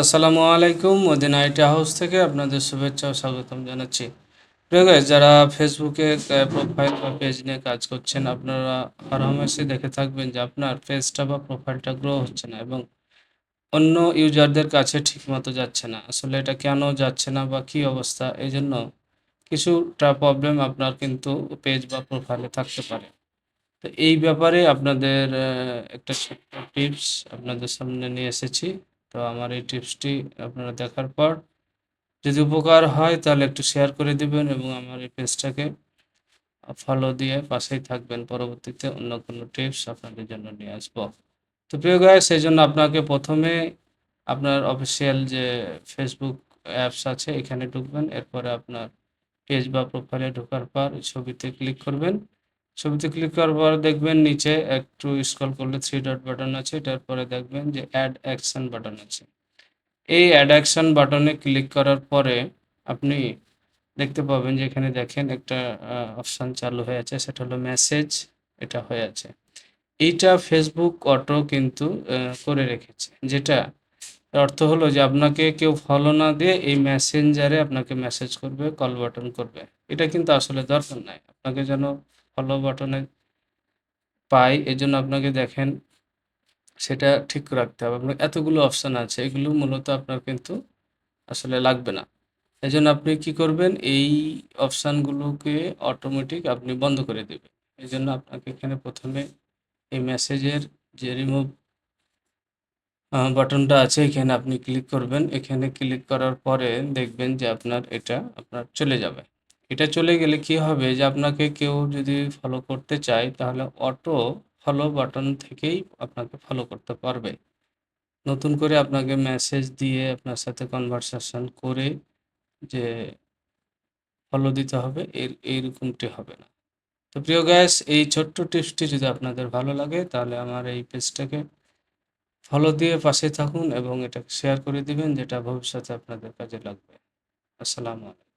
আসসালামু আলাইকুম। Medina IT house থেকে আপনাদের শুভেচ্ছা ও স্বাগতম জানাচ্ছি। প্রিয় গাইস, যারা ফেসবুকে প্রোফাইল বা পেজ নিয়ে কাজ করছেন, আপনারা হরহামেশাই দেখে থাকবেন যে আপনার পেজটা বা প্রোফাইলটা গ্রো হচ্ছে না এবং অন্য ইউজারদের কাছে ঠিকমতো যাচ্ছে না। আসলে এটা কেন যাচ্ছে না বা কী অবস্থা? এজন্য কিছুটা প্রবলেম আপনার কিন্তু পেজ বা প্রোফাইলে থাকতে পারে। তো এই ব্যাপারে আপনাদের একটা ছোট্ট টিপস আপনাদের সামনে নিয়ে এসেছি। তো আমার এই টিপসটি আপনারা দেখার পর যদি উপকার হয় তাহলে একটু শেয়ার করে দিবেন এবং আমার এই পেজটাকে ফলো দিয়ে পাশেই থাকবেন। পরবর্তীতে অন্য কোনো টিপস আপনাদের জন্য নিয়ে আসবো। তো প্রিয় গাইস, সেজন্য আপনাকে ১ম এ আপনার অফিসিয়াল যে Facebook অ্যাপস আছে এখানে ঢুকবেন। এরপরে আপনার পেজ বা প্রোফাইলে ঢোকার পর ছবিতে ক্লিক করবেন। ছবিতে ক্লিক করার পর দেখবেন নিচে একটু স্ক্রল করলে 3 ডট বাটন আছে। এটার পরে দেখবেন যে অ্যাড অ্যাকশন বাটন আছে। এই অ্যাড অ্যাকশন বাটনে ক্লিক করার পরে আপনি দেখতে পাবেন যে এখানে দেখেন একটা অপশন চালু হয়ে আছে, সেটা হলো মেসেজ। এটা হয়ে আছে। এইটা Facebook অটো কিন্তু করে রেখেছে। যেটা অর্থ হলো যে আপনাকে কেউ ফলো না দিয়ে এই মেসেঞ্জারে আপনাকে মেসেজ করবে, কল বাটন করবে। এটা কিন্তু আসলে দরকার নাই। আপনাকে যেন ফলো বাটনে পায় এজন্য আপনাকে দেখেন সেটা ঠিক রাখতে হবে। আপনার এতগুলো অপশন আছে, এগুলো মূলত আপনার কিন্তু আসলে লাগবে না। এজন্য আপনি কি করবেন? এই অপশনগুলোকে অটোমেটিক আপনি বন্ধ করে দিবেন। এজন্য আপনাকে এখানে ১ম এ এই মেসেজের যে রিমুভ বাটনটা আছে এখানে আপনি ক্লিক করবেন। এখানে ক্লিক করার পরে দেখবেন যে আপনার চলে যাবে। এটা চলে গেলে কি হবে যে আপনাকে কেউ যদি ফলো করতে চায় তাহলে অটো ফলো বাটন থেকেই আপনাকে ফলো করতে পারবে। নতুন করে আপনাকে মেসেজ দিয়ে আপনার সাথে কনভারসেশন করে যে ফলো দিতে হবে এইরকমটি হবে না। তো প্রিয় গাইস, এই ছোট্ট টিপসটি যদি আপনাদের ভালো লাগে তাহলে আমার এই পেজটাকে ফলো দিয়ে পাশে থাকুন এবং এটাকে শেয়ার করে দিবেন, যেটা ভবিষ্যতে আপনাদের কাজে লাগবে। আসসালামু আলাইকুম।